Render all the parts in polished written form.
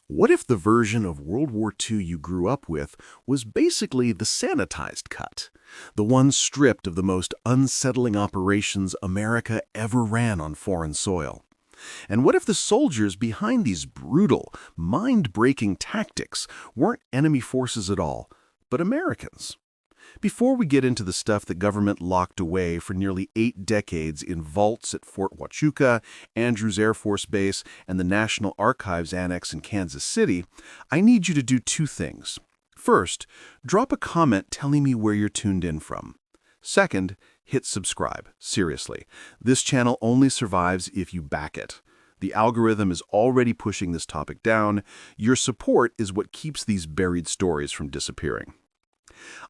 What if the version of World War II you grew up with was basically the sanitized cut? The one stripped of the most unsettling operations America ever ran on foreign soil? And what if the soldiers behind these brutal, mind-breaking tactics weren't enemy forces at all, but Americans? Before we get into the stuff the government locked away for nearly 8 decades in vaults at Fort Huachuca, Andrews Air Force Base, and the National Archives Annex in Kansas City, I need you to do 2 things. First, drop a comment telling me where you're tuned in from. Second, hit subscribe. Seriously, this channel only survives if you back it. The algorithm is already pushing this topic down. Your support is what keeps these buried stories from disappearing.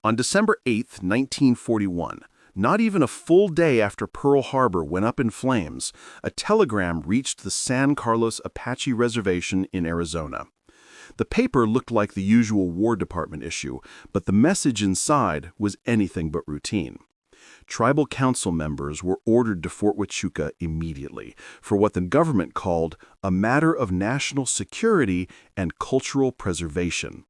On December 8, 1941, not even a full day after Pearl Harbor went up in flames, a telegram reached the San Carlos Apache Reservation in Arizona. The paper looked like the usual War Department issue, but the message inside was anything but routine. Tribal council members were ordered to Fort Huachuca immediately for what the government called a matter of national security and cultural preservation.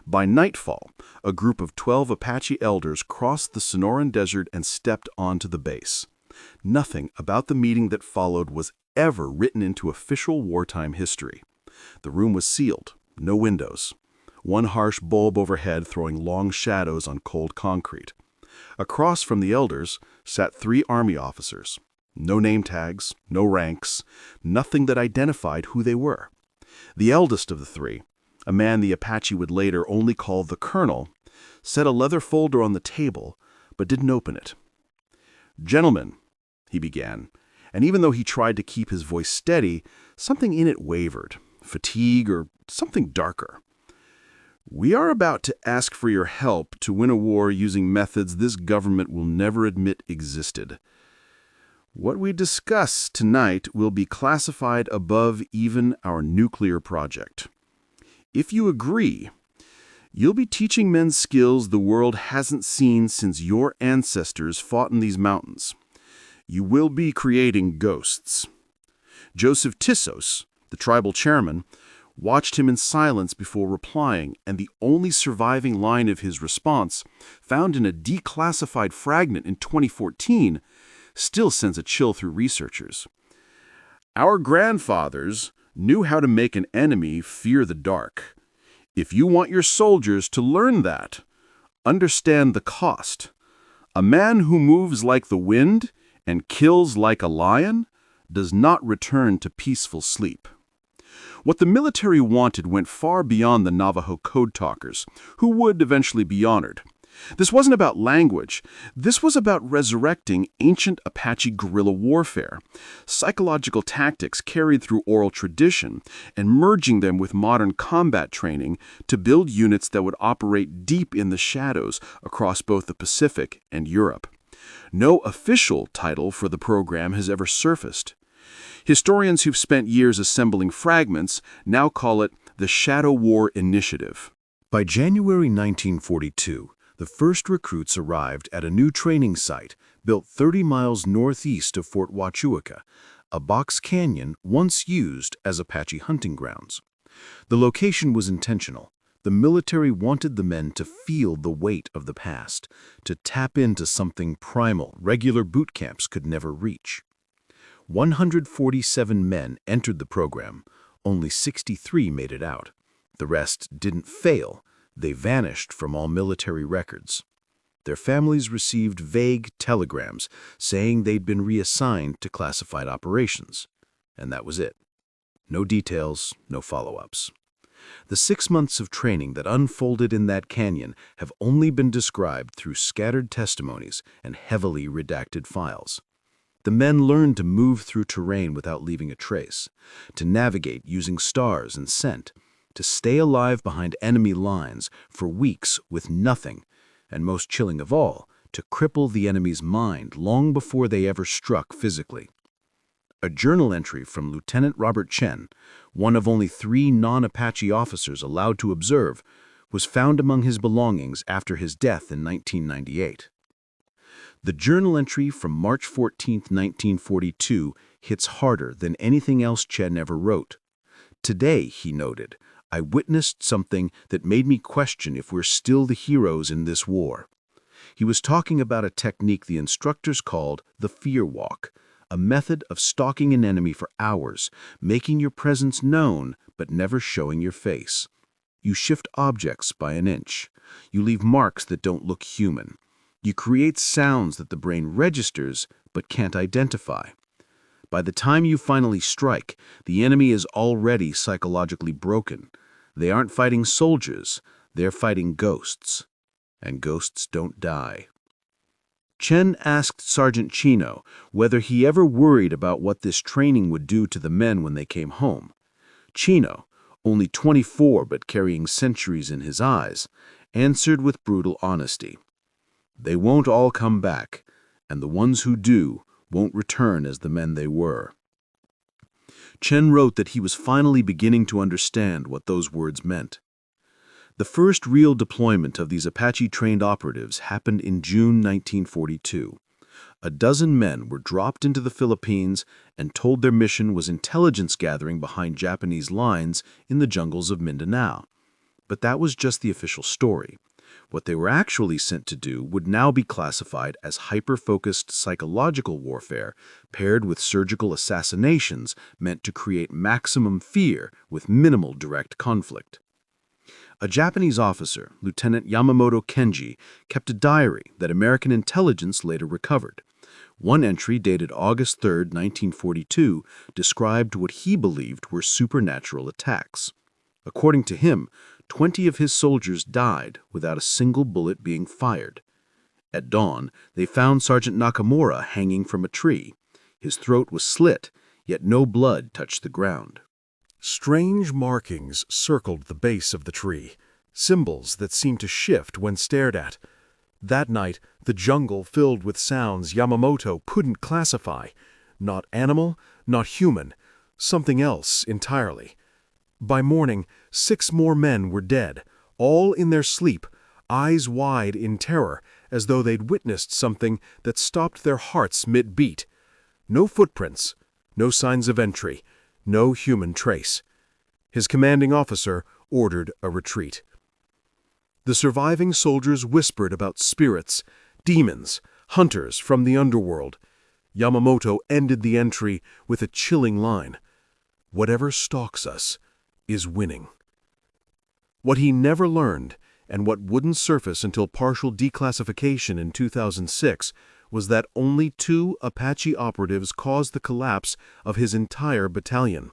By nightfall, a group of 12 Apache elders crossed the Sonoran Desert and stepped onto the base. Nothing about the meeting that followed was ever written into official wartime history. The room was sealed, no windows. One harsh bulb overhead throwing long shadows on cold concrete. Across from the elders sat 3 Army officers. No name tags, no ranks, nothing that identified who they were. The eldest of the 3, a man the Apache would later only call the Colonel, set a leather folder on the table, but didn't open it. "Gentlemen," he began, and even though he tried to keep his voice steady, something in it wavered, fatigue or something darker. "We are about to ask for your help to win a war using methods this government will never admit existed. What we discuss tonight will be classified above even our nuclear project. If you agree, you'll be teaching men skills the world hasn't seen since your ancestors fought in these mountains. You will be creating ghosts." Joseph Tissos, the tribal chairman, watched him in silence before replying, and the only surviving line of his response, found in a declassified fragment in 2014, still sends a chill through researchers. "Our grandfathers knew how to make an enemy fear the dark. If you want your soldiers to learn that, understand the cost. A man who moves like the wind and kills like a lion does not return to peaceful sleep." What the military wanted went far beyond the Navajo code talkers, who would eventually be honored. This wasn't about language. This was about resurrecting ancient Apache guerrilla warfare, psychological tactics carried through oral tradition, and merging them with modern combat training to build units that would operate deep in the shadows across both the Pacific and Europe. No official title for the program has ever surfaced. Historians who've spent years assembling fragments now call it the Shadow War Initiative. By January 1942, the first recruits arrived at a new training site built 30 miles northeast of Fort Huachuca, a box canyon once used as Apache hunting grounds. The location was intentional. The military wanted the men to feel the weight of the past, to tap into something primal regular boot camps could never reach. 147 men entered the program. Only 63 made it out. The rest didn't fail. They vanished from all military records. Their families received vague telegrams saying they'd been reassigned to classified operations. And that was it. No details, no follow-ups. The 6 months of training that unfolded in that canyon have only been described through scattered testimonies and heavily redacted files. The men learned to move through terrain without leaving a trace, to navigate using stars and scent, to stay alive behind enemy lines for weeks with nothing, and most chilling of all, to cripple the enemy's mind long before they ever struck physically. A journal entry from Lieutenant Robert Chen, one of only 3 non-Apache officers allowed to observe, was found among his belongings after his death in 1998. The journal entry from March 14, 1942, hits harder than anything else Chen ever wrote. "Today," he noted, I witnessed something that made me question if we're still the heroes in this war. He was talking about a technique the instructors called the fear walk, a method of stalking an enemy for hours, making your presence known but never showing your face. You shift objects by an inch. You leave marks that don't look human. You create sounds that the brain registers but can't identify. By the time you finally strike, the enemy is already psychologically broken. They aren't fighting soldiers, they're fighting ghosts. And ghosts don't die. Chen asked Sergeant Chino whether he ever worried about what this training would do to the men when they came home. Chino, only 24 but carrying centuries in his eyes, answered with brutal honesty. They won't all come back, and the ones who do won't return as the men they were. Chen wrote that he was finally beginning to understand what those words meant. The first real deployment of these Apache-trained operatives happened in June 1942. A dozen men were dropped into the Philippines and told their mission was intelligence gathering behind Japanese lines in the jungles of Mindanao. But that was just the official story. What they were actually sent to do would now be classified as hyper-focused psychological warfare paired with surgical assassinations meant to create maximum fear with minimal direct conflict. A Japanese officer, Lieutenant Yamamoto Kenji, kept a diary that American intelligence later recovered. One entry dated August 3, 1942, described what he believed were supernatural attacks. According to him, 20 of his soldiers died without a single bullet being fired. At dawn, they found Sergeant Nakamura hanging from a tree. His throat was slit, yet no blood touched the ground. Strange markings circled the base of the tree, symbols that seemed to shift when stared at. That night, the jungle filled with sounds Yamamoto couldn't classify. Not animal, not human, something else entirely. By morning, 6 more men were dead, all in their sleep, eyes wide in terror, as though they'd witnessed something that stopped their hearts mid-beat. No footprints, no signs of entry, no human trace. His commanding officer ordered a retreat. The surviving soldiers whispered about spirits, demons, hunters from the underworld. Yamamoto ended the entry with a chilling line. "Whatever stalks us is winning." What he never learned, and what wouldn't surface until partial declassification in 2006, was that only 2 Apache operatives caused the collapse of his entire battalion.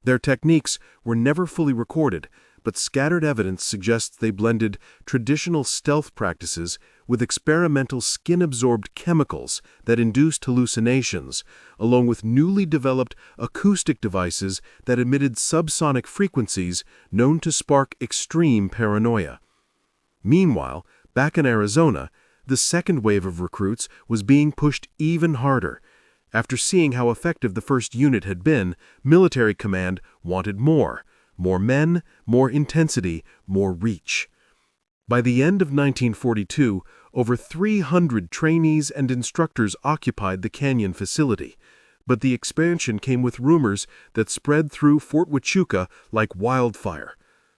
Their techniques were never fully recorded, but scattered evidence suggests they blended traditional stealth practices with experimental skin-absorbed chemicals that induced hallucinations, along with newly developed acoustic devices that emitted subsonic frequencies known to spark extreme paranoia. Meanwhile, back in Arizona, the second wave of recruits was being pushed even harder. After seeing how effective the first unit had been, military command wanted more. More men, more intensity, more reach. By the end of 1942, over 300 trainees and instructors occupied the Canyon facility. But the expansion came with rumors that spread through Fort Huachuca like wildfire.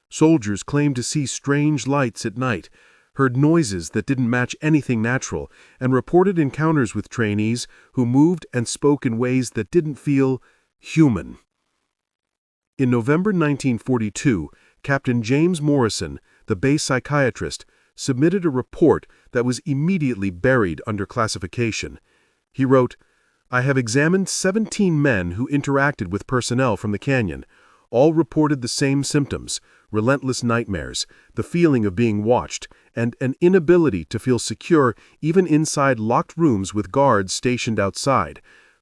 Soldiers claimed to see strange lights at night, heard noises that didn't match anything natural, and reported encounters with trainees who moved and spoke in ways that didn't feel human. In November 1942, Captain James Morrison, the base psychiatrist, submitted a report that was immediately buried under classification. He wrote, "I have examined 17 men who interacted with personnel from the canyon. All reported the same symptoms: relentless nightmares, the feeling of being watched, and an inability to feel secure even inside locked rooms with guards stationed outside.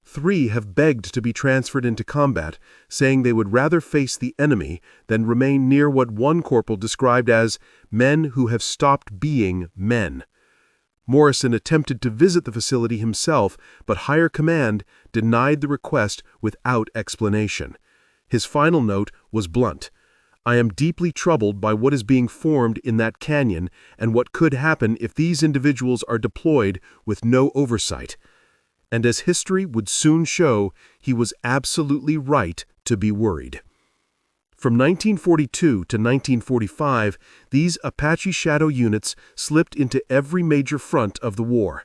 3 have begged to be transferred into combat, saying they would rather face the enemy than remain near what one corporal described as men who have stopped being men." Morrison attempted to visit the facility himself, but higher command denied the request without explanation. His final note was blunt: "I am deeply troubled by what is being formed in that canyon and what could happen if these individuals are deployed with no oversight." And as history would soon show, he was absolutely right to be worried. From 1942 to 1945, these Apache shadow units slipped into every major front of the war.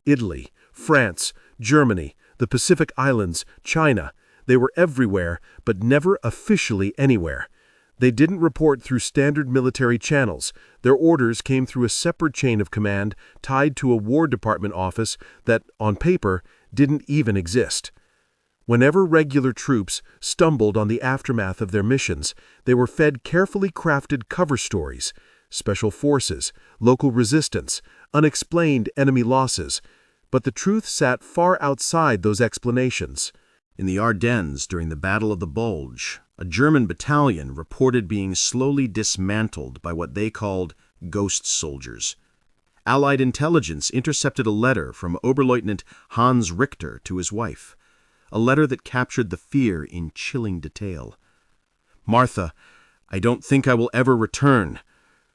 Italy, France, Germany, the Pacific Islands, China. They were everywhere, but never officially anywhere. They didn't report through standard military channels. Their orders came through a separate chain of command tied to a War Department office that, on paper, didn't even exist. Whenever regular troops stumbled on the aftermath of their missions, they were fed carefully crafted cover stories: special forces, local resistance, unexplained enemy losses. But the truth sat far outside those explanations. In the Ardennes, during the Battle of the Bulge, a German battalion reported being slowly dismantled by what they called ghost soldiers. Allied intelligence intercepted a letter from Oberleutnant Hans Richter to his wife, a letter that captured the fear in chilling detail. "Martha, I don't think I will ever return.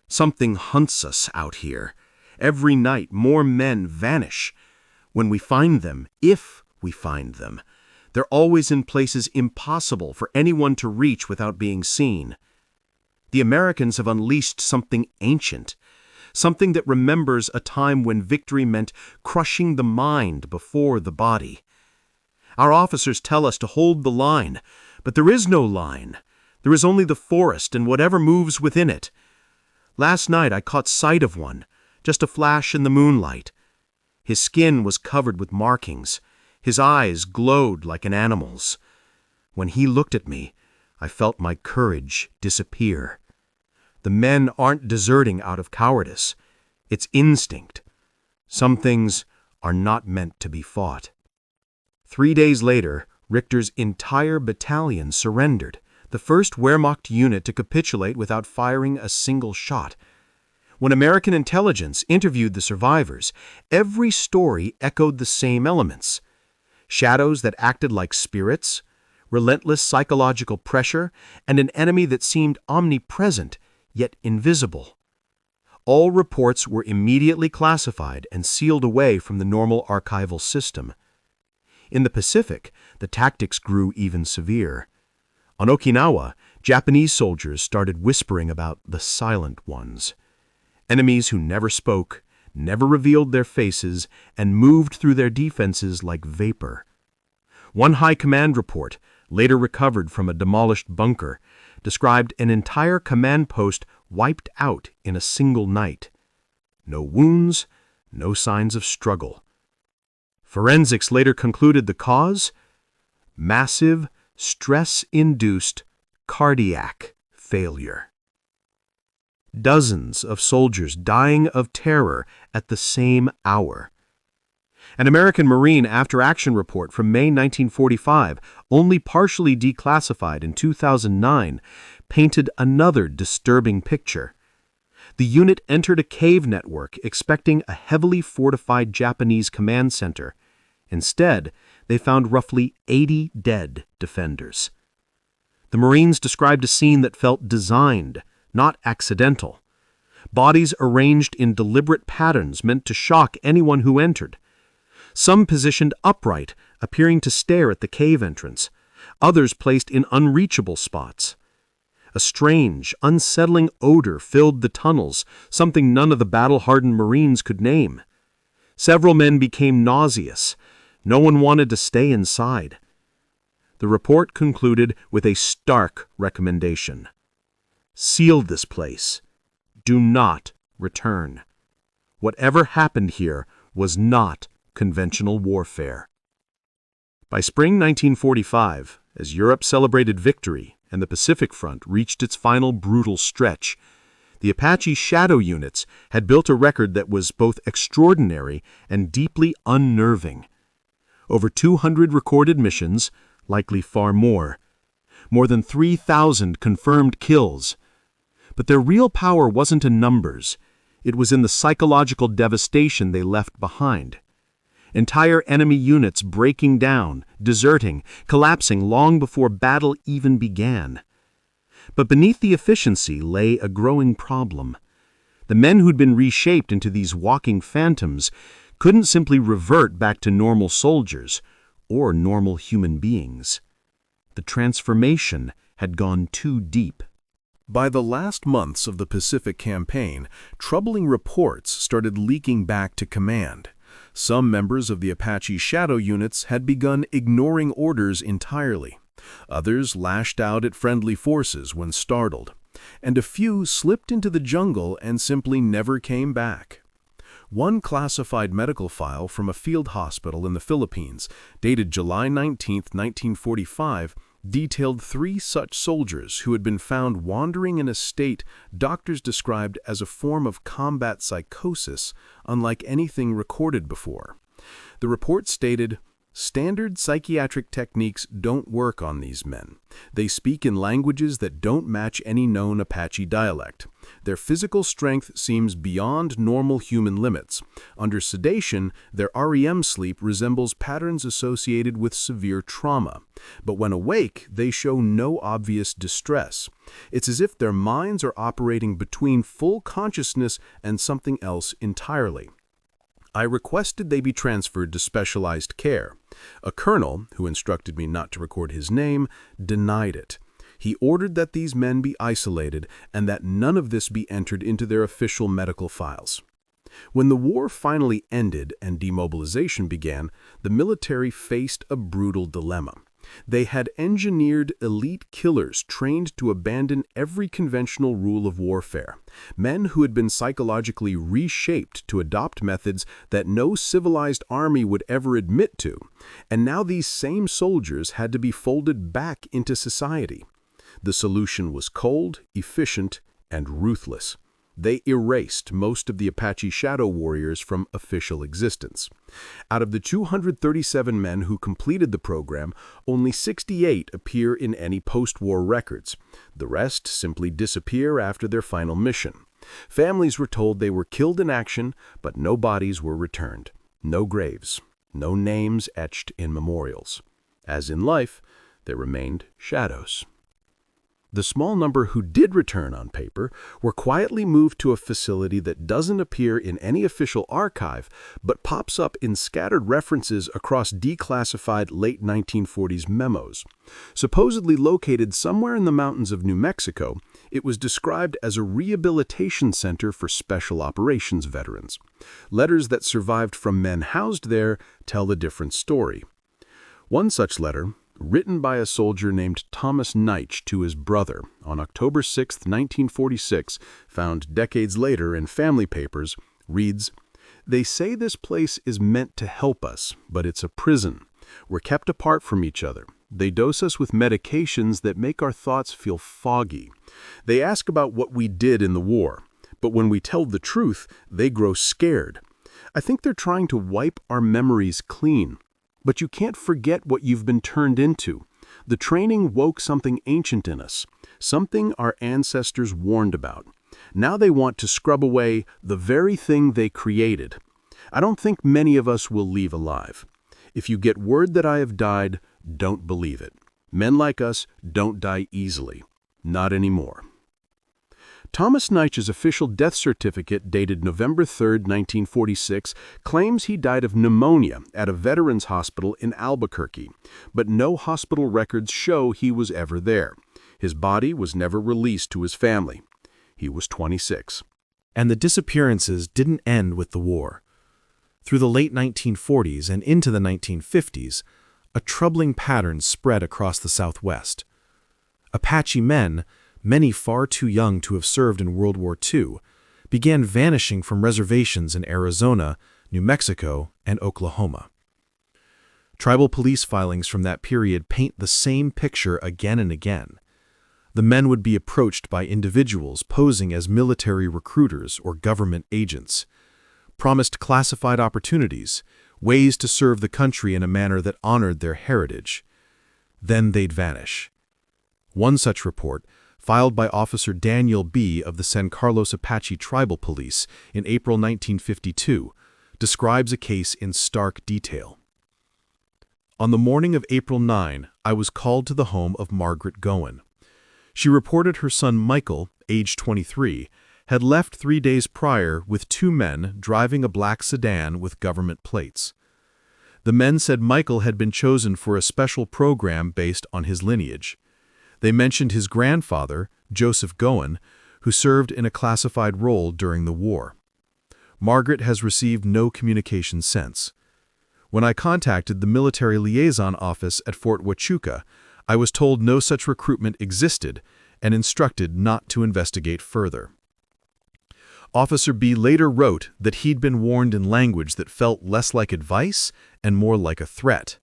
Something hunts us out here. Every night more men vanish. When we find them, if we find them, they're always in places impossible for anyone to reach without being seen. The Americans have unleashed something ancient, something that remembers a time when victory meant crushing the mind before the body. Our officers tell us to hold the line, but there is no line. There is only the forest and whatever moves within it. Last night I caught sight of one, just a flash in the moonlight. His skin was covered with markings. His eyes glowed like an animal's. When he looked at me, I felt my courage disappear. The men aren't deserting out of cowardice. It's instinct. Some things are not meant to be fought." 3 days later, Richter's entire battalion surrendered, the first Wehrmacht unit to capitulate without firing a single shot. When American intelligence interviewed the survivors, every story echoed the same elements: shadows that acted like spirits, relentless psychological pressure, and an enemy that seemed omnipresent, yet invisible. All reports were immediately classified and sealed away from the normal archival system. In the Pacific, the tactics grew even severe. On Okinawa, Japanese soldiers started whispering about the Silent Ones, enemies who never spoke, never revealed their faces, and moved through their defenses like vapor. One high command report, later recovered from a demolished bunker, described an entire command post wiped out in a single night. No wounds, no signs of struggle. Forensics later concluded the cause: massive, stress-induced cardiac failure. Dozens of soldiers dying of terror at the same hour. An American Marine after-action report from May 1945, only partially declassified in 2009, painted another disturbing picture. The unit entered a cave network expecting a heavily fortified Japanese command center. Instead, they found roughly 80 dead defenders. The Marines described a scene that felt designed, not accidental. Bodies arranged in deliberate patterns meant to shock anyone who entered. Some positioned upright, appearing to stare at the cave entrance. Others placed in unreachable spots. A strange, unsettling odor filled the tunnels, something none of the battle-hardened Marines could name. Several men became nauseous. No one wanted to stay inside. The report concluded with a stark recommendation: seal this place. Do not return. Whatever happened here was not conventional warfare. By spring 1945, as Europe celebrated victory and the Pacific Front reached its final brutal stretch, the Apache shadow units had built a record that was both extraordinary and deeply unnerving. Over 200 recorded missions, likely far more. More than 3,000 confirmed kills. But their real power wasn't in numbers. It was in the psychological devastation they left behind. Entire enemy units breaking down, deserting, collapsing long before battle even began. But beneath the efficiency lay a growing problem. The men who'd been reshaped into these walking phantoms couldn't simply revert back to normal soldiers or normal human beings. The transformation had gone too deep. By the last months of the Pacific Campaign, troubling reports started leaking back to command. Some members of the Apache shadow units had begun ignoring orders entirely. Others lashed out at friendly forces when startled. And a few slipped into the jungle and simply never came back. One classified medical file from a field hospital in the Philippines, dated July 19, 1945, detailed 3 such soldiers who had been found wandering in a state doctors described as a form of combat psychosis, unlike anything recorded before. The report stated, "Standard psychiatric techniques don't work on these men. They speak in languages that don't match any known Apache dialect. Their physical strength seems beyond normal human limits. Under sedation, their REM sleep resembles patterns associated with severe trauma. But when awake, they show no obvious distress. It's as if their minds are operating between full consciousness and something else entirely. I requested they be transferred to specialized care. A colonel, who instructed me not to record his name, denied it. He ordered that these men be isolated and that none of this be entered into their official medical files." When the war finally ended and demobilization began, the military faced a brutal dilemma. They had engineered elite killers trained to abandon every conventional rule of warfare, men who had been psychologically reshaped to adopt methods that no civilized army would ever admit to, and now these same soldiers had to be folded back into society. The solution was cold, efficient, and ruthless. They erased most of the Apache shadow warriors from official existence. Out of the 237 men who completed the program, only 68 appear in any post-war records. The rest simply disappear after their final mission. Families were told they were killed in action, but no bodies were returned. No graves, no names etched in memorials. As in life, there remained shadows. The small number who did return on paper were quietly moved to a facility that doesn't appear in any official archive, but pops up in scattered references across declassified late 1940s memos. Supposedly located somewhere in the mountains of New Mexico, it was described as a rehabilitation center for special operations veterans. Letters that survived from men housed there tell a different story. One such letter, written by a soldier named Thomas Neich to his brother on October 6, 1946, found decades later in family papers, reads, "They say this place is meant to help us, but it's a prison. We're kept apart from each other. They dose us with medications that make our thoughts feel foggy. They ask about what we did in the war, but when we tell the truth, they grow scared. I think they're trying to wipe our memories clean. But you can't forget what you've been turned into. The training woke something ancient in us, something our ancestors warned about. Now they want to scrub away the very thing they created. I don't think many of us will leave alive. If you get word that I have died, don't believe it. Men like us don't die easily. Not anymore." Thomas Neich's official death certificate, dated November 3, 1946, claims he died of pneumonia at a veterans hospital in Albuquerque, but no hospital records show he was ever there. His body was never released to his family. He was 26. And the disappearances didn't end with the war. Through the late 1940s and into the 1950s, a troubling pattern spread across the Southwest. Apache men, many far too young to have served in World War II, began vanishing from reservations in Arizona, New Mexico, and Oklahoma. Tribal police filings from that period paint the same picture again and again. The men would be approached by individuals posing as military recruiters or government agents, promised classified opportunities, ways to serve the country in a manner that honored their heritage. Then they'd vanish. One such report, filed by Officer Daniel B. of the San Carlos Apache Tribal Police in April 1952, describes a case in stark detail. On the morning of April 9, I was called to the home of Margaret Goen. She reported her son Michael, age 23, had left 3 days prior with 2 men driving a black sedan with government plates. The men said Michael had been chosen for a special program based on his lineage. They mentioned his grandfather, Joseph Goen, who served in a classified role during the war. Margaret has received no communication since. When I contacted the military liaison office at Fort Huachuca, I was told no such recruitment existed and instructed not to investigate further. Officer B later wrote that he'd been warned in language that felt less like advice and more like a threat.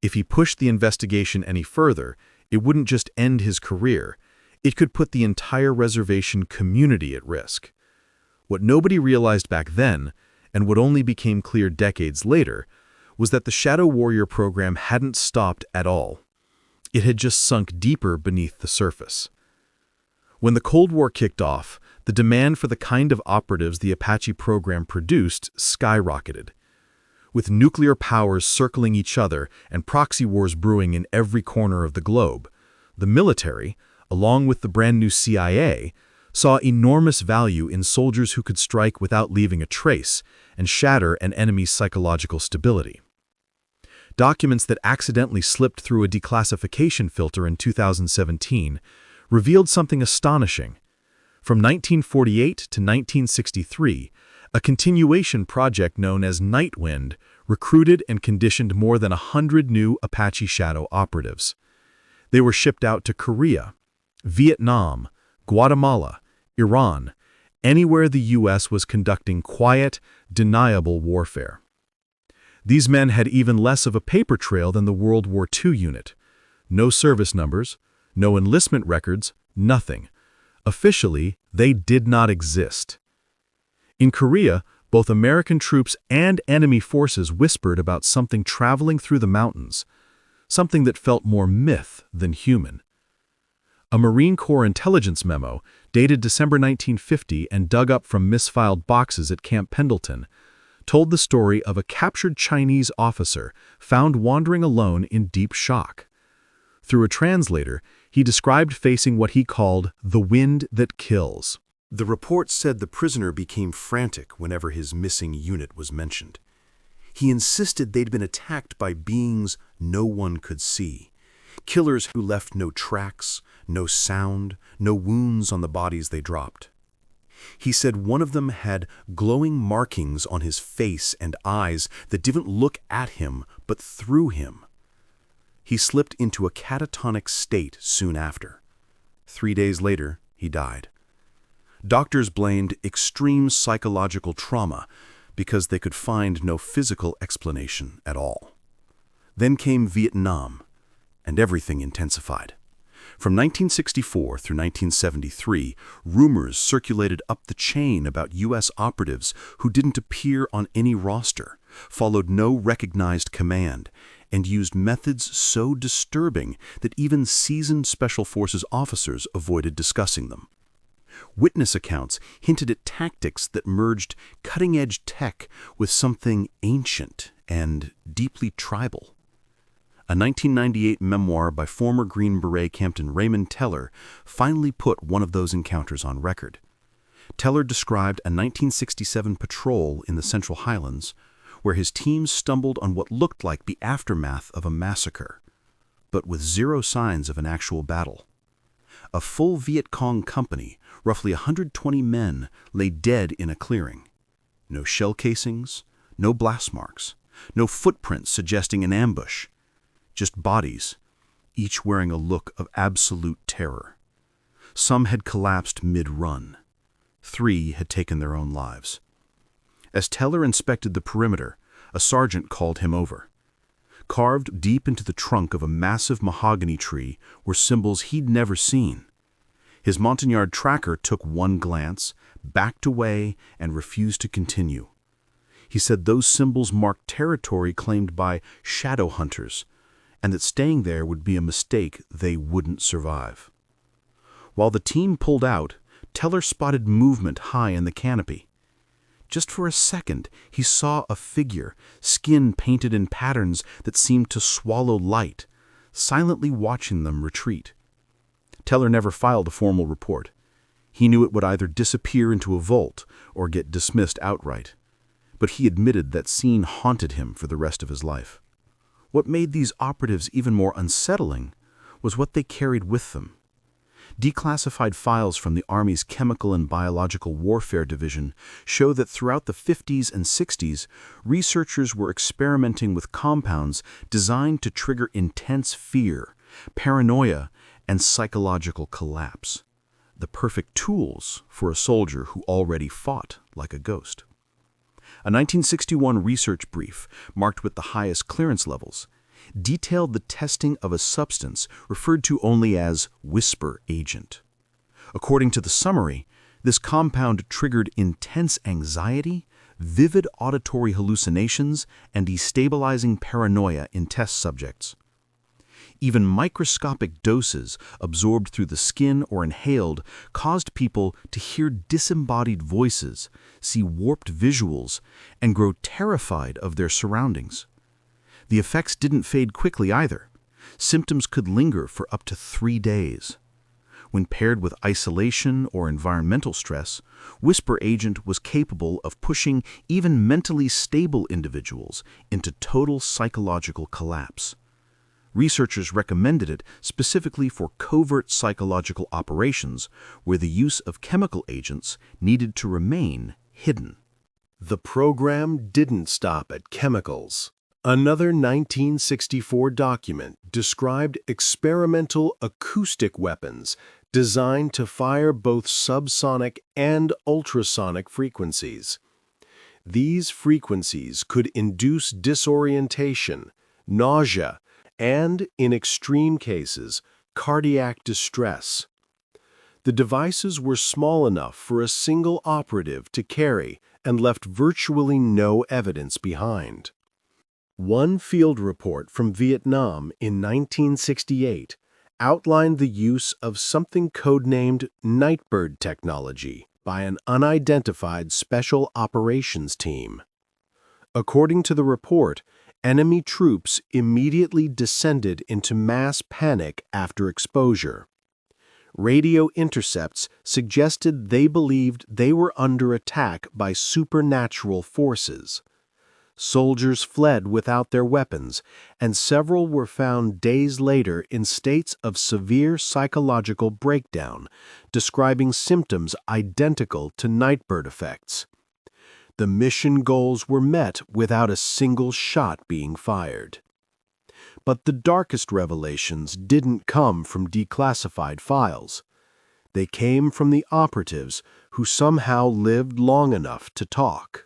If he pushed the investigation any further, it wouldn't just end his career, it could put the entire reservation community at risk. What nobody realized back then, and what only became clear decades later, was that the Shadow Warrior program hadn't stopped at all. It had just sunk deeper beneath the surface. When the Cold War kicked off, the demand for the kind of operatives the Apache program produced skyrocketed. With nuclear powers circling each other and proxy wars brewing in every corner of the globe, the military, along with the brand new CIA, saw enormous value in soldiers who could strike without leaving a trace and shatter an enemy's psychological stability. Documents that accidentally slipped through a declassification filter in 2017 revealed something astonishing. From 1948 to 1963, a continuation project known as Nightwind recruited and conditioned more than 100 new Apache Shadow operatives. They were shipped out to Korea, Vietnam, Guatemala, Iran, anywhere the U.S. was conducting quiet, deniable warfare. These men had even less of a paper trail than the World War II unit. No service numbers, no enlistment records, nothing. Officially, they did not exist. In Korea, both American troops and enemy forces whispered about something traveling through the mountains, something that felt more myth than human. A Marine Corps intelligence memo, dated December 1950 and dug up from misfiled boxes at Camp Pendleton, told the story of a captured Chinese officer found wandering alone in deep shock. Through a translator, he described facing what he called the wind that kills. The report said the prisoner became frantic whenever his missing unit was mentioned. He insisted they'd been attacked by beings no one could see, killers who left no tracks, no sound, no wounds on the bodies they dropped. He said one of them had glowing markings on his face and eyes that didn't look at him but through him. He slipped into a catatonic state soon after. 3 days later, he died. Doctors blamed extreme psychological trauma because they could find no physical explanation at all. Then came Vietnam, and everything intensified. From 1964 through 1973, rumors circulated up the chain about U.S. operatives who didn't appear on any roster, followed no recognized command, and used methods so disturbing that even seasoned Special Forces officers avoided discussing them. Witness accounts hinted at tactics that merged cutting-edge tech with something ancient and deeply tribal. A 1998 memoir by former Green Beret Captain Raymond Teller finally put one of those encounters on record. Teller described a 1967 patrol in the Central Highlands where his team stumbled on what looked like the aftermath of a massacre, but with zero signs of an actual battle. A full Viet Cong company, roughly 120 men, lay dead in a clearing. No shell casings, no blast marks, no footprints suggesting an ambush. Just bodies, each wearing a look of absolute terror. Some had collapsed mid-run. 3 had taken their own lives. As Teller inspected the perimeter, a sergeant called him over. Carved deep into the trunk of a massive mahogany tree were symbols he'd never seen. His Montagnard tracker took one glance, backed away, and refused to continue. He said those symbols marked territory claimed by shadow hunters, and that staying there would be a mistake they wouldn't survive. While the team pulled out, Teller spotted movement high in the canopy. Just for a second, he saw a figure, skin painted in patterns that seemed to swallow light, silently watching them retreat. Teller never filed a formal report. He knew it would either disappear into a vault or get dismissed outright. But he admitted that scene haunted him for the rest of his life. What made these operatives even more unsettling was what they carried with them. Declassified files from the Army's Chemical and Biological Warfare Division show that throughout the 50s and 60s, researchers were experimenting with compounds designed to trigger intense fear, paranoia, and psychological collapse. The perfect tools for a soldier who already fought like a ghost. A 1961 research brief, marked with the highest clearance levels, detailed the testing of a substance referred to only as whisper agent. According to the summary, this compound triggered intense anxiety, vivid auditory hallucinations, and destabilizing paranoia in test subjects. Even microscopic doses absorbed through the skin or inhaled caused people to hear disembodied voices, see warped visuals, and grow terrified of their surroundings. The effects didn't fade quickly either. Symptoms could linger for up to 3 days. When paired with isolation or environmental stress, whisper agent was capable of pushing even mentally stable individuals into total psychological collapse. Researchers recommended it specifically for covert psychological operations where the use of chemical agents needed to remain hidden. The program didn't stop at chemicals. Another 1964 document described experimental acoustic weapons designed to fire both subsonic and ultrasonic frequencies. These frequencies could induce disorientation, nausea, and, in extreme cases, cardiac distress. The devices were small enough for a single operative to carry and left virtually no evidence behind. One field report from Vietnam in 1968 outlined the use of something codenamed Nightbird technology by an unidentified special operations team. According to the report, enemy troops immediately descended into mass panic after exposure. Radio intercepts suggested they believed they were under attack by supernatural forces. Soldiers fled without their weapons, and several were found days later in states of severe psychological breakdown, describing symptoms identical to Nightbird effects. The mission goals were met without a single shot being fired. But the darkest revelations didn't come from declassified files. They came from the operatives who somehow lived long enough to talk.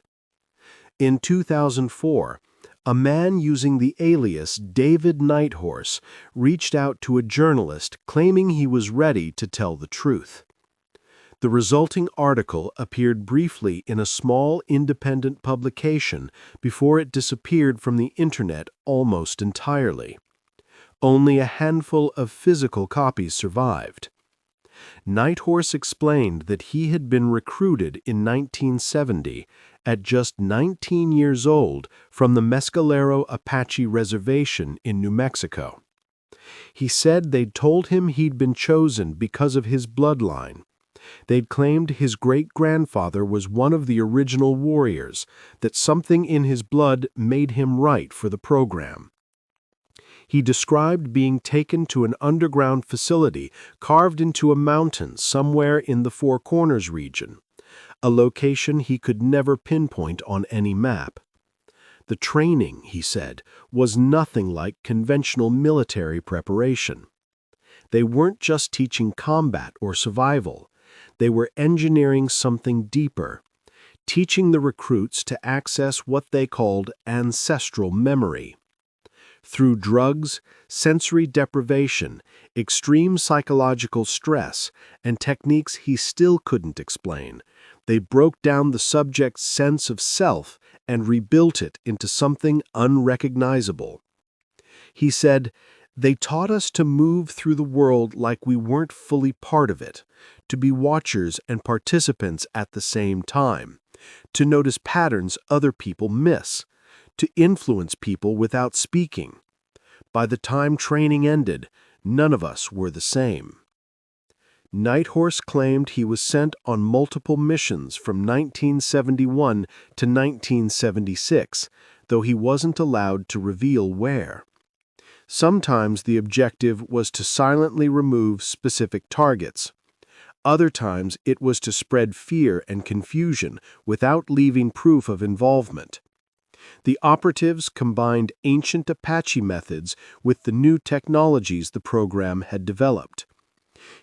In 2004, a man using the alias David Nighthorse reached out to a journalist claiming he was ready to tell the truth. The resulting article appeared briefly in a small independent publication before it disappeared from the internet almost entirely. Only a handful of physical copies survived. Nighthorse explained that he had been recruited in 1970 at just 19 years old from the Mescalero Apache Reservation in New Mexico. He said they'd told him he'd been chosen because of his bloodline. They'd claimed his great-grandfather was one of the original warriors, that something in his blood made him right for the program. He described being taken to an underground facility carved into a mountain somewhere in the Four Corners region, a location he could never pinpoint on any map. The training, he said, was nothing like conventional military preparation. They weren't just teaching combat or survival. They were engineering something deeper, teaching the recruits to access what they called ancestral memory. Through drugs, sensory deprivation, extreme psychological stress, and techniques he still couldn't explain, they broke down the subject's sense of self and rebuilt it into something unrecognizable. He said, "They taught us to move through the world like we weren't fully part of it, to be watchers and participants at the same time, to notice patterns other people miss, to influence people without speaking. By the time training ended, none of us were the same." Nighthorse claimed he was sent on multiple missions from 1971 to 1976, though he wasn't allowed to reveal where. Sometimes the objective was to silently remove specific targets. Other times it was to spread fear and confusion without leaving proof of involvement. The operatives combined ancient Apache methods with the new technologies the program had developed.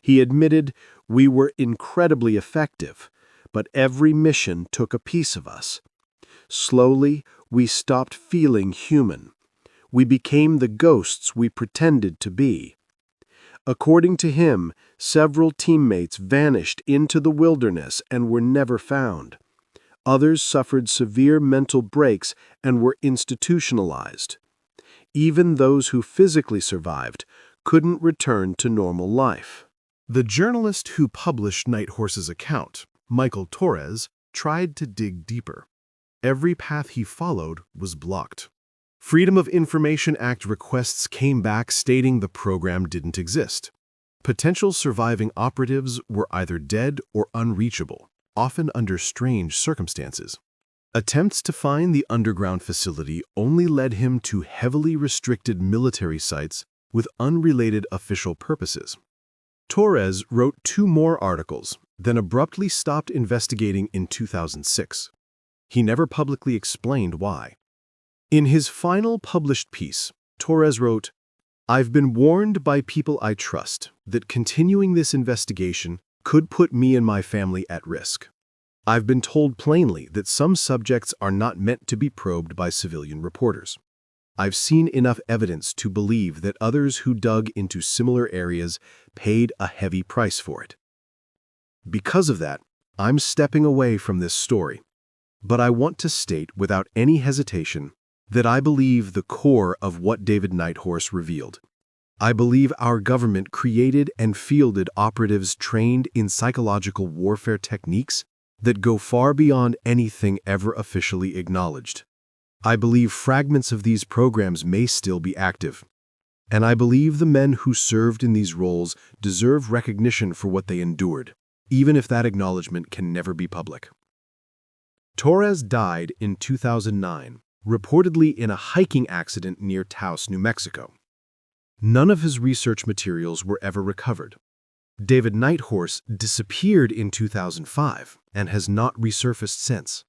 He admitted, "We were incredibly effective, but every mission took a piece of us. Slowly, we stopped feeling human. We became the ghosts we pretended to be." According to him, several teammates vanished into the wilderness and were never found. Others suffered severe mental breaks and were institutionalized. Even those who physically survived couldn't return to normal life. The journalist who published Nighthorse's account, Michael Torres, tried to dig deeper. Every path he followed was blocked. Freedom of Information Act requests came back stating the program didn't exist. Potential surviving operatives were either dead or unreachable, often under strange circumstances. Attempts to find the underground facility only led him to heavily restricted military sites with unrelated official purposes. Torres wrote 2 more articles, then abruptly stopped investigating in 2006. He never publicly explained why. In his final published piece, Torres wrote, "I've been warned by people I trust that continuing this investigation could put me and my family at risk. I've been told plainly that some subjects are not meant to be probed by civilian reporters. I've seen enough evidence to believe that others who dug into similar areas paid a heavy price for it. Because of that, I'm stepping away from this story. But I want to state without any hesitation that I believe the core of what David Nighthorse revealed. I believe our government created and fielded operatives trained in psychological warfare techniques that go far beyond anything ever officially acknowledged. I believe fragments of these programs may still be active. And I believe the men who served in these roles deserve recognition for what they endured, even if that acknowledgement can never be public." Torres died in 2009, reportedly in a hiking accident near Taos, New Mexico. None of his research materials were ever recovered. David Nighthorse disappeared in 2005 and has not resurfaced since.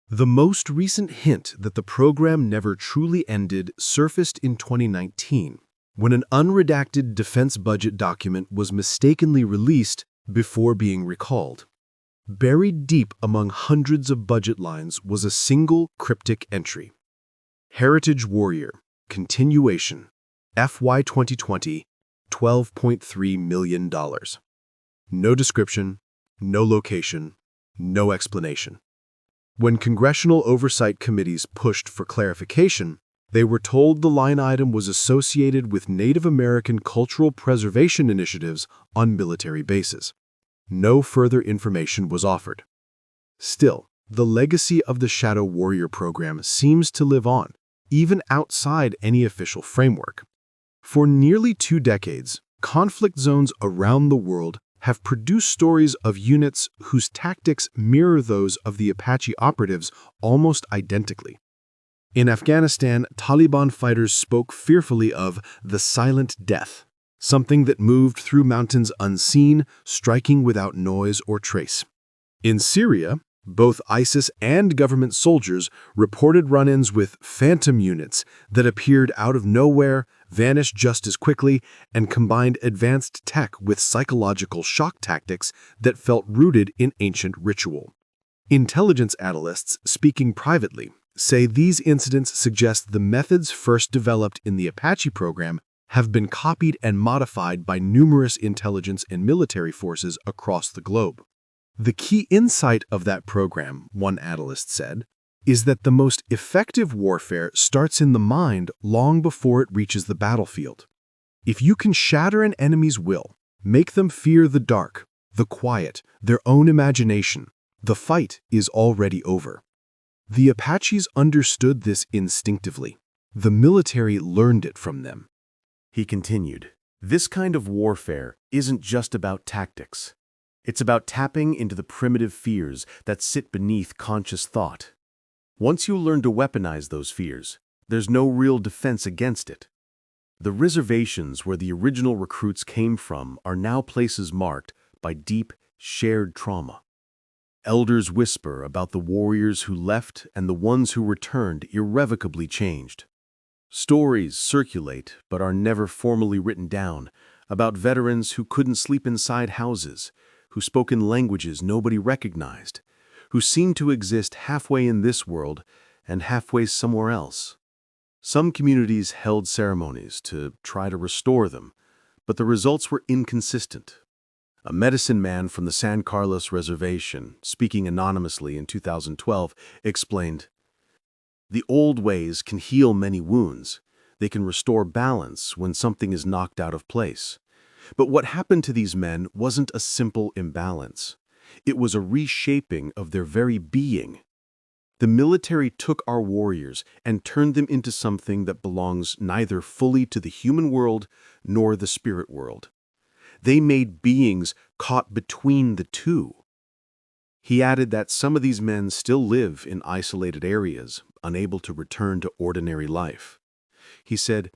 The most recent hint that the program never truly ended surfaced in 2019, when an unredacted defense budget document was mistakenly released before being recalled. Buried deep among hundreds of budget lines was a single cryptic entry. Heritage Warrior, Continuation, FY 2020, $12.3 million. No description, no location, no explanation. When congressional oversight committees pushed for clarification, they were told the line item was associated with Native American cultural preservation initiatives on military bases. No further information was offered. Still, the legacy of the Shadow Warrior program seems to live on, even outside any official framework. For nearly 2 decades, conflict zones around the world have produced stories of units whose tactics mirror those of the Apache operatives almost identically. In Afghanistan, Taliban fighters spoke fearfully of the silent death, something that moved through mountains unseen, striking without noise or trace. In Syria, both ISIS and government soldiers reported run-ins with phantom units that appeared out of nowhere, vanished just as quickly, and combined advanced tech with psychological shock tactics that felt rooted in ancient ritual. Intelligence analysts, speaking privately, say these incidents suggest the methods first developed in the Apache program have been copied and modified by numerous intelligence and military forces across the globe. The key insight of that program, one analyst said, is that the most effective warfare starts in the mind long before it reaches the battlefield. If you can shatter an enemy's will, make them fear the dark, the quiet, their own imagination, the fight is already over. The Apaches understood this instinctively. The military learned it from them. He continued, "This kind of warfare isn't just about tactics. It's about tapping into the primitive fears that sit beneath conscious thought. Once you learn to weaponize those fears, there's no real defense against it. The reservations where the original recruits came from are now places marked by deep, shared trauma. Elders whisper about the warriors who left and the ones who returned irrevocably changed. Stories circulate but are never formally written down about veterans who couldn't sleep inside houses, who spoke in languages nobody recognized, who seemed to exist halfway in this world and halfway somewhere else. Some communities held ceremonies to try to restore them, but the results were inconsistent. A medicine man from the San Carlos Reservation, speaking anonymously in 2012, explained, "The old ways can heal many wounds. They can restore balance when something is knocked out of place. But what happened to these men wasn't a simple imbalance. It was a reshaping of their very being. The military took our warriors and turned them into something that belongs neither fully to the human world nor the spirit world. They made beings caught between the two." He added that some of these men still live in isolated areas, unable to return to ordinary life. He said,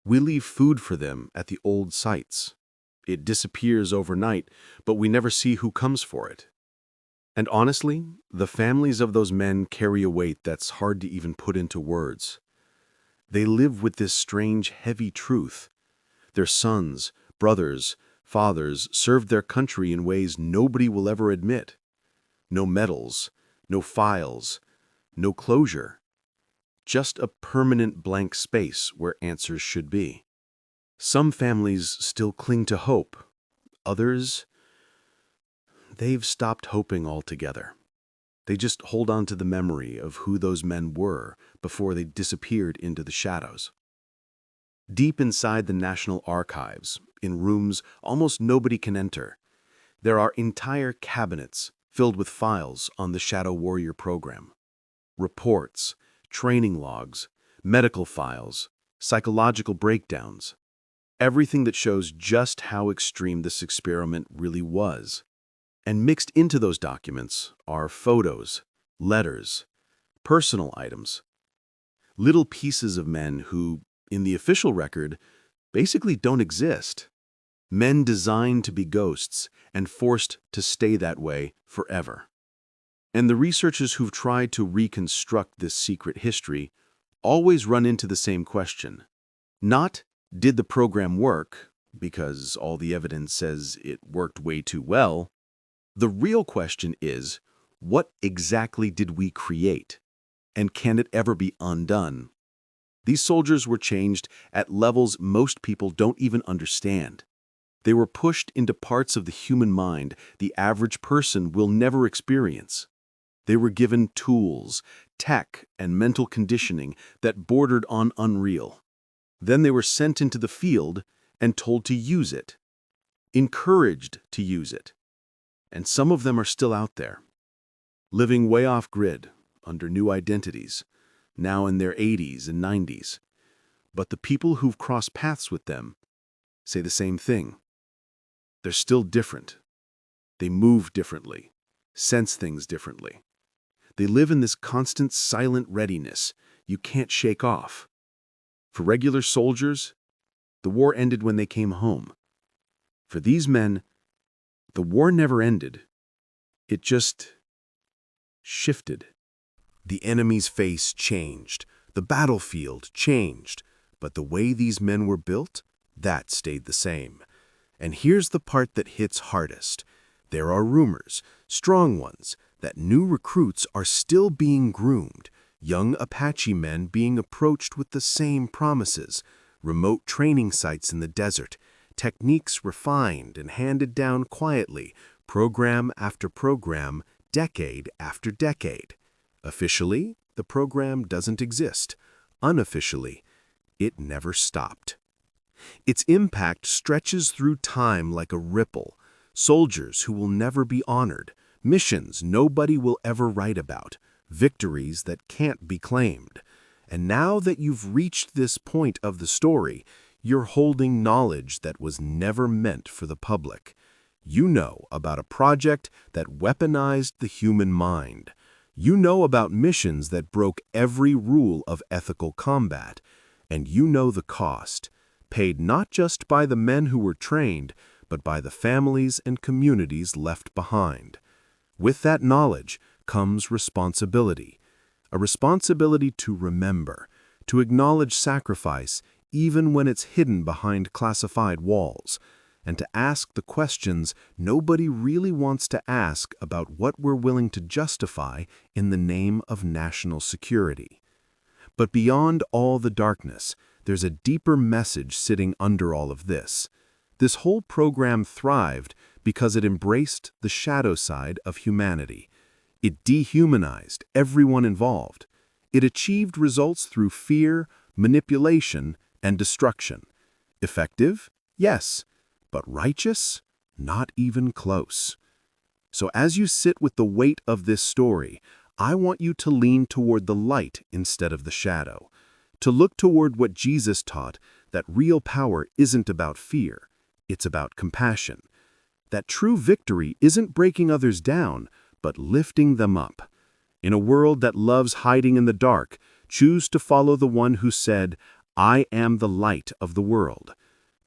"We leave food for them at the old sites. It disappears overnight, but we never see who comes for it." And honestly, the families of those men carry a weight that's hard to even put into words. They live with this strange, heavy truth. Their sons, brothers, fathers served their country in ways nobody will ever admit. No medals, no files, no closure. Just a permanent blank space where answers should be. Some families still cling to hope. Others, they've stopped hoping altogether. They just hold on to the memory of who those men were before they disappeared into the shadows. Deep inside the National Archives, in rooms almost nobody can enter, there are entire cabinets filled with files on the Shadow Warrior program. Reports, training logs, medical files, psychological breakdowns. Everything that shows just how extreme this experiment really was. And mixed into those documents are photos, letters, personal items, little pieces of men who, in the official record, basically don't exist. Men designed to be ghosts and forced to stay that way forever. And the researchers who've tried to reconstruct this secret history always run into the same question. Not, did the program work, because all the evidence says it worked way too well. The real question is, what exactly did we create? And can it ever be undone? These soldiers were changed at levels most people don't even understand. They were pushed into parts of the human mind the average person will never experience. They were given tools, tech, and mental conditioning that bordered on unreal. Then they were sent into the field and told to use it, encouraged to use it. And some of them are still out there, living way off grid, under new identities, now in their 80s and 90s. But the people who've crossed paths with them say the same thing. They're still different. They move differently, sense things differently. They live in this constant silent readiness you can't shake off. For regular soldiers, the war ended when they came home. For these men, the war never ended. It just shifted. The enemy's face changed. The battlefield changed. But the way these men were built, that stayed the same. And here's the part that hits hardest. There are rumors, strong ones, that new recruits are still being groomed, young Apache men being approached with the same promises, remote training sites in the desert, techniques refined and handed down quietly, program after program, decade after decade. Officially, the program doesn't exist. Unofficially, it never stopped. Its impact stretches through time like a ripple. Soldiers who will never be honored, missions nobody will ever write about, victories that can't be claimed. And now that you've reached this point of the story, you're holding knowledge that was never meant for the public. You know about a project that weaponized the human mind. You know about missions that broke every rule of ethical combat. And you know the cost. paid not just by the men who were trained, but by the families and communities left behind. With that knowledge comes responsibility, a responsibility to remember, to acknowledge sacrifice even when it's hidden behind classified walls, and to ask the questions nobody really wants to ask about what we're willing to justify in the name of national security. But beyond all the darkness, there's a deeper message sitting under all of this. This whole program thrived because it embraced the shadow side of humanity. It dehumanized everyone involved. It achieved results through fear, manipulation, and destruction. Effective? Yes. But righteous? Not even close. So as you sit with the weight of this story, I want you to lean toward the light instead of the shadow, to look toward what Jesus taught, that real power isn't about fear, it's about compassion. That true victory isn't breaking others down, but lifting them up. In a world that loves hiding in the dark, choose to follow the one who said, "I am the light of the world."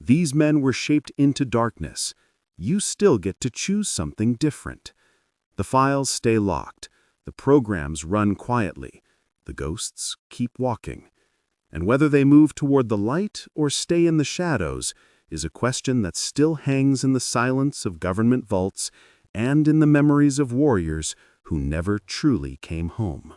These men were shaped into darkness. You still get to choose something different. The files stay locked. The programs run quietly. The ghosts keep walking. And whether they move toward the light or stay in the shadows is a question that still hangs in the silence of government vaults and in the memories of warriors who never truly came home.